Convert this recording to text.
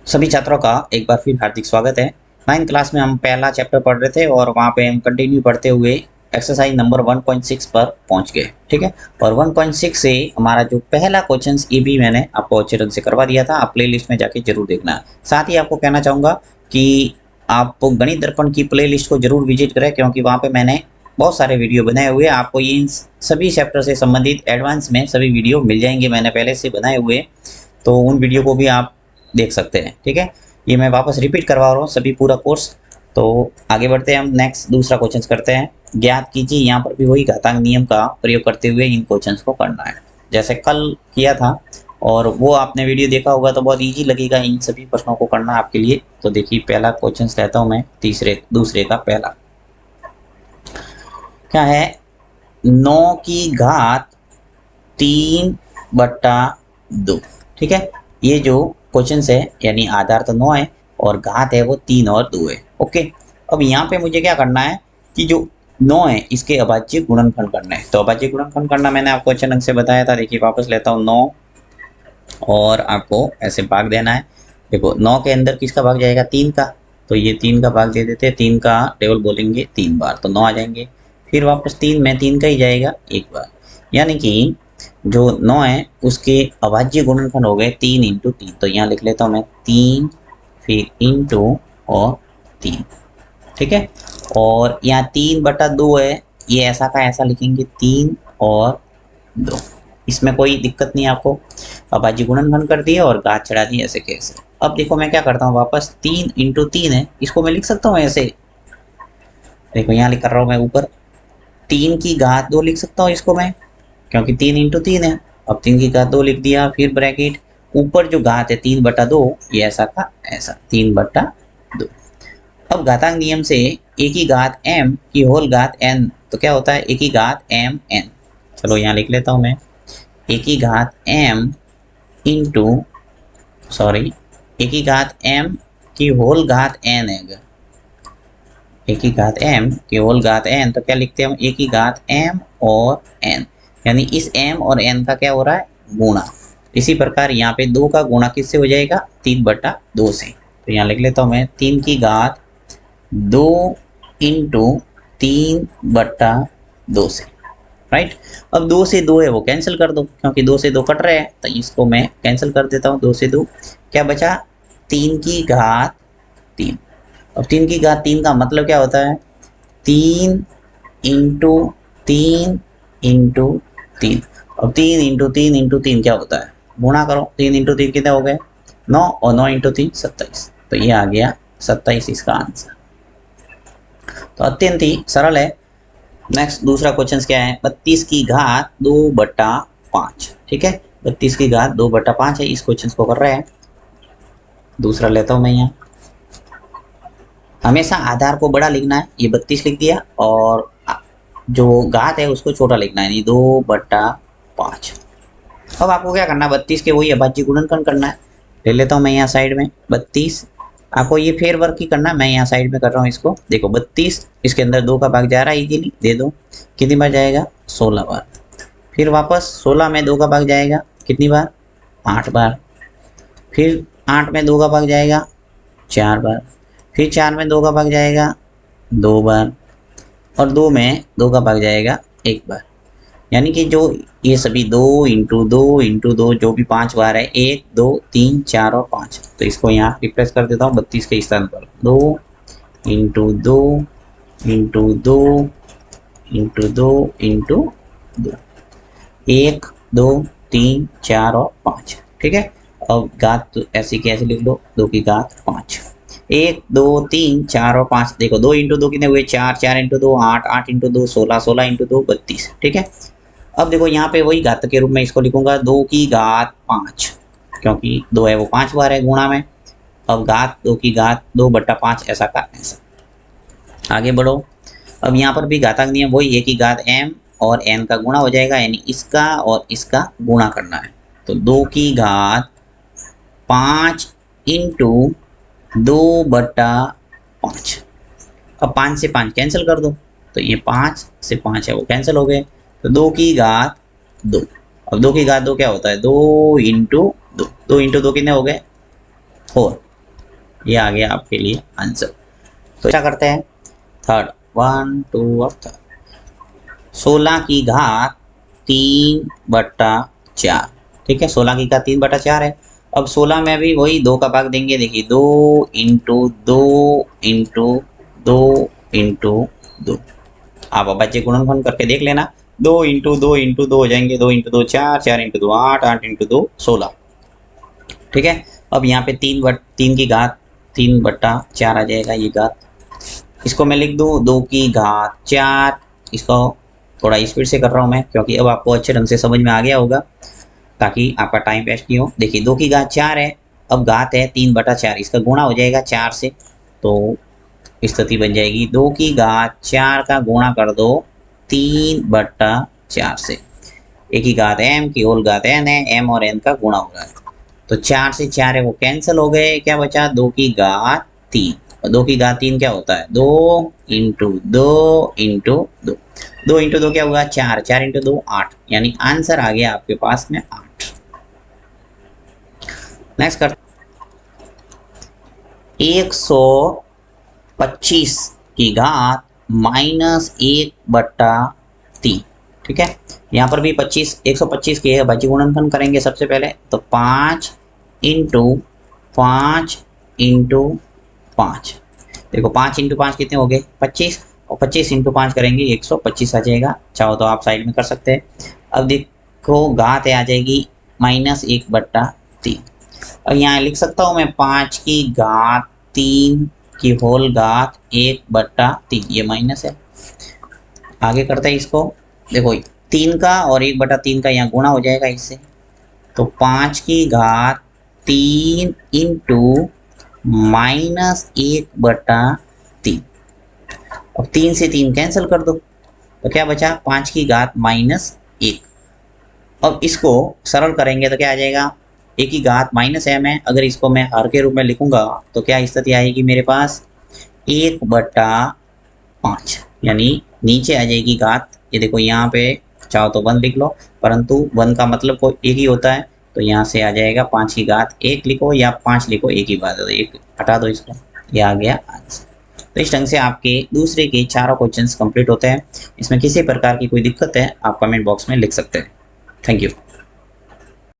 सभी छात्रों का एक बार फिर हार्दिक स्वागत है। 9th क्लास में हम पहला चैप्टर पढ़ रहे थे और वहाँ पे हम कंटिन्यू पढ़ते हुए एक्सरसाइज नंबर 1.6 पर पहुँच गए। ठीक है, और 1.6 से हमारा जो पहला क्वेश्चन ये भी मैंने आपको अच्छे ढंग से करवा दिया था। आप प्लेलिस्ट में जाके जरूर देखना। साथ ही आपको कहना चाहूँगा कि आप गणित दर्पण की प्लेलिस्ट को जरूर विजिट करें, क्योंकि वहाँ पे मैंने बहुत सारे वीडियो बनाए हुए हैं। आपको इन सभी चैप्टर से संबंधित एडवांस में सभी वीडियो मिल जाएंगे, मैंने पहले से बनाए हुए, तो उन वीडियो को भी आप देख सकते हैं। ठीक है, ये मैं वापस रिपीट करवा रहा हूँ सभी पूरा कोर्स। तो आगे बढ़ते हैं, हम नेक्स्ट दूसरा क्वेश्चन करते हैं। ज्ञात कीजिए, यहाँ पर भी वही घातांक नियम का प्रयोग करते हुए इन क्वेश्चंस को करना है, जैसे कल किया था और वो आपने वीडियो देखा होगा तो बहुत इजी लगेगा इन सभी प्रश्नों को करना आपके लिए। तो देखिए, पहला क्वेश्चन लेता हूँ मैं, दूसरे का पहला क्या है। 9 की घात 3/2। ठीक है, ये जो क्वेश्चन है, यानी आधार तो 9 है और घात है वो 3 और 2 है। ओके, अब यहाँ पे मुझे क्या करना है कि जो 9 है इसके अभाज्य गुणनखंड करना है। तो अभाज्य गुणनखंड करना मैंने आपको अच्छे ढंग से बताया था। देखिए, वापस लेता हूँ 9 और आपको ऐसे भाग देना है। देखो, 9 के अंदर किसका भाग जाएगा? 3 का, तो ये 3 का भाग दे देते हैं। 3 का टेबल बोलेंगे 3 बार तो 9 आ जाएंगे। फिर वापस 3 में 3 का ही जाएगा एक बार, यानी कि जो 9 है उसके अभाज्य गुणनखंड हो गए 3 इंटू 3। तो यहाँ लिख लेता हूँ मैं 3, फिर इंटू और 3। ठीक है, और यहाँ 3/2 है, ये ऐसा का ऐसा लिखेंगे 3 और 2, इसमें कोई दिक्कत नहीं आपको। अभाज्य गुणनखंड कर दिए और घात चढ़ा दी ऐसे कैसे। अब देखो मैं क्या करता हूँ, वापस 3 इंटू 3 है, इसको मैं लिख सकता हूँ ऐसे। देखो यहाँ लिख कर रहा हूँ मैं ऊपर 3 की घात 2 लिख सकता हूँ इसको मैं, क्योंकि 3 इंटू 3 है। अब 3 की घात 2 लिख दिया, फिर ब्रैकेट ऊपर जो घात है 3/2, ये ऐसा का ऐसा 3/2। अब घातांक नियम से ए की घात m की होल घात n, तो क्या होता है ए की घात m n। चलो यहाँ लिख लेता हूँ मैं ए की घात m इंटू ए की घात m की होल घात n है। अगर ए की घात m की होल घात n, तो क्या लिखते हैं हम? ए की घात m और n, यानी इस m और n का क्या हो रहा है? गुणा। इसी प्रकार यहाँ पे 2 का गुणा किससे हो जाएगा? 3/2 से। तो यहाँ लिख लेता हूँ मैं 3 की घात 2 इंटू 3/2 से। राइट, अब 2 से 2 है वो कैंसिल कर दो, क्योंकि 2 से 2 कट रहे हैं, तो इसको मैं कैंसिल कर देता हूँ। 2 से 2 क्या बचा? 3 की घात 3। अब 3 की घात 3 का मतलब क्या होता है? 3 इंटू 3 इंटू 3। अब 3 इंटू 3 इंटू 3 क्या होता है? गुणा करो। 3 इंटू 3 कितने हो गए? 9, और 9 इंटू 3 27। तो ये आ गया 27 इसका आंसर। तो अत्यंत ही सरल है। नेक्स्ट दूसरा क्वेश्चन क्या है? 32 की घात 2/5। ठीक है, 32 की घात 2/5 है, इस क्वेश्चन को कर रहे हैं। दूसरा लेता हूं मैं यहाँ। हमेशा आधार को बड़ा लिखना है, ये 32 लिख दिया, और जो घात है उसको छोटा लिखना है, 2/5। अब आपको क्या करना है? 32 के वही अभाज्य गुणनखंड करना है। ले लेता हूँ मैं यहाँ साइड में 32। आपको ये फेर वर्क ही करना है, मैं यहाँ साइड में कर रहा हूँ इसको। देखो 32, इसके अंदर 2 का भाग जा रहा है, इजीली दे दो। कितनी बार जाएगा? 16 बार। फिर वापस 16 में 2 का भाग जाएगा कितनी बार? 8 बार। फिर 8 में 2 का भाग जाएगा 4 बार। फिर 4 में 2 का भाग जाएगा 2 बार, और 2 में 2 का भाग जाएगा 1 बार। यानी कि जो ये सभी 2 इंटू 2 इंटू 2 जो भी 5 बार है, 1 2 3 4 और 5, तो इसको यहाँ रिप्लेस कर देता हूँ 32 के स्थान पर। 2 इंटू 2 इंटू 2 इंटू 2 इंटू 2, 1 2 3 4 और 5। ठीक है, अब घात तो ऐसी की ऐसे लिख लो, 2 की घात 5। 1 2 3 4 और 5। देखो 2 इंटू 2 कितने हुए? 4, 4 इंटू 2 8, 8 इंटू 2 16, 16 इंटू 2 32। ठीक है, अब देखो यहाँ पे वही घात के रूप में इसको लिखूंगा 2 की घात 5, क्योंकि 2 है वो 5 बार है गुणा में। अब घात 2 की घात 2/5 ऐसा का ऐसा। आगे बढ़ो। अब यहाँ पर भी घातांक नियम वही, 1 की घात m और n का गुणा हो जाएगा, यानी इसका और इसका गुणा करना है। तो 2 की घात 5 इंटू 2/5। अब 5 से 5 कैंसिल कर दो, तो ये 5 से 5 है वो कैंसिल हो गए। तो 2 की घात 2। अब 2 की घात 2 क्या होता है? 2 इंटू 2। 2 इंटू 2 कितने हो गए? 4। ये आ गया आपके लिए आंसर। तो क्या करते हैं थर्ड 1 2 और थर्ड 16 की घात 3/4। ठीक है 16 की घात 3/4 है। अब 16 में भी वही 2 का भाग देंगे। देखिए 2 इंटू 2 इंटू 2 इंटू 2। आप बच्चे गुणनफल करके देख लेना। 2 इंटू 2 इंटू 2 हो जाएंगे। 2 इंटू 2 4, 4 इंटू 2 8, 8 इंटू 2 16। ठीक है अब यहाँ पे 3 की घात 3/4 आ जाएगा ये घात। इसको मैं लिख दूँ 2 की घात 4। इसको थोड़ा स्पीड से कर रहा हूँ मैं क्योंकि अब आपको अच्छे ढंग से समझ में आ गया होगा ताकि आपका टाइम वेस्ट नहीं हो। देखिए 2 की घात 4 है। अब घात है 3/4, इसका गुणा हो जाएगा 4 से। तो स्थिति बन जाएगी 2 की घात 4 का गुणा कर दो 3/4 से। एक की घात m की होल घात n है। m और n का गुणा हो रहा है तो 4 से 4 है वो कैंसिल हो गए। क्या बचा 2 की घात 3। और 2 की घात 3 क्या होता है 2 इंटू 2 इंटू 2। 2 इंटू 2 क्या हुआ 4, 4 इंटू 2 8। यानी आंसर आ गया आपके पास में 8। नेक्स्ट कर 125 की घात -1/3। ठीक है यहाँ पर भी 125 के अभाज्य गुणनफल करेंगे। सबसे पहले तो 5 इंटू 5 इंटू 5। देखो 5 इंटू 5 कितने हो गए 25 और 25 इंटू 5 करेंगे 125 आ जाएगा। चाहो तो आप साइड में कर सकते हैं। अब देखो घात आ जाएगी -1/3। अब यहाँ लिख सकता हूँ मैं 5 की घात 3 की होल घात 1/3। ये माइनस है। आगे करते हैं इसको। देखो 3 का और 1/3 का यहाँ गुणा हो जाएगा इससे। तो 5 की घात 3 इंटू -1/3। अब 3 से 3 कैंसिल कर दो तो क्या बचा 5 की घात -1। अब इसको सरल करेंगे तो क्या आ जाएगा 1 की घात -m है। अगर इसको मैं हर के रूप में लिखूंगा तो क्या स्थिति आएगी मेरे पास 1/5 यानी नीचे आ जाएगी घात। ये देखो यहाँ पे चाहो तो 1 लिख लो परंतु 1 का मतलब कोई एक ही होता है। तो यहाँ से आ जाएगा 5 की घात 1 लिखो या 5 लिखो एक ही बात है। तो 1 हटा दो इसको। ये आ गया आंसर। तो इस ढंग से आपके दूसरे के चारों क्वेश्चंस कंप्लीट होते हैं। इसमें किसी प्रकार की कोई दिक्कत है आप कमेंट बॉक्स में लिख सकते हैं। Thank you.